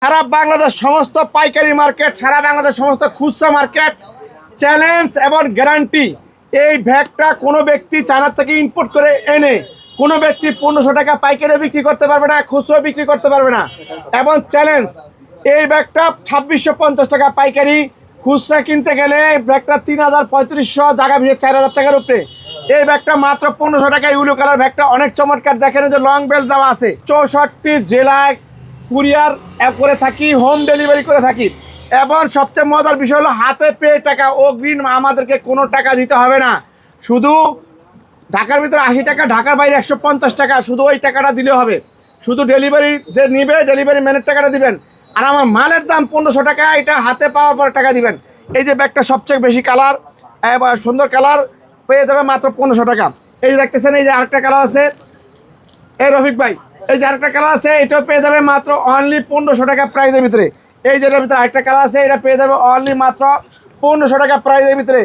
সারা বাংলাদেশ সমস্ত পাইকারি মার্কেট, সারা বাংলাদেশ সমস্ত খুচরা মার্কেট চ্যালেঞ্জ এবং গ্যারান্টি। এই ব্যাগটা কোনো ব্যক্তি চায়না থেকে ইম্পোর্ট করে এনে কোনো ব্যক্তি 1500 টাকা পাইকারি বিক্রি করতে পারবে না, খুচরো বিক্রি করতে পারবে না। এবং চ্যালেঞ্জ, এই ব্যাগটা 2650 টাকা পাইকারি, খুচরা কিনতে গেলে ব্যাগটা 3000-3500, জায়গা ভিড়ে 4000 টাকার উপরে। এই ব্যাগটা মাত্র 1500 টাকা। ইউলো কালার ব্যাগটা অনেক চমৎকার, দেখেন যে লং বেল দেওয়া আছে। 64টি জেলায় কুরিয়ার করে থাকি, হোম ডেলিভারি করে থাকি। এবং সবচেয়ে মজার বিষয় হলো হাতে পেয়ে টাকা, অগ্রিম আমাদেরকে কোনো টাকা দিতে হবে না। শুধু ঢাকার ভিতরে 80 টাকা, ঢাকার বাইরে 150 টাকা, শুধু ওই টাকাটা দিলে হবে। শুধু ডেলিভারি যে নিবে, ডেলিভারি ম্যানের টাকাটা দিবেন। আর আমার মালের দাম 1500 টাকা, এটা হাতে পাওয়ার পরে টাকা দিবেন। এই যে ব্যাগটা সবচেয়ে বেশি কালার, সুন্দর কালার, পেয়ে যাবে মাত্র 1500 টাকা। এই যে দেখতেছেন, এই যে আরেকটা কালার আছে, এই রফিক ভাই, এই যে আরেকটা কালার আছে, এটাও পেয়ে যাবে মাত্র অনলি 1500 টাকা প্রাইজের ভিতরে। এই যে এটার ভিতরে আরেকটা কালার আছে, এটা পেয়ে যাবে অনলি মাত্র 1500 টাকা প্রাইজের ভিতরে।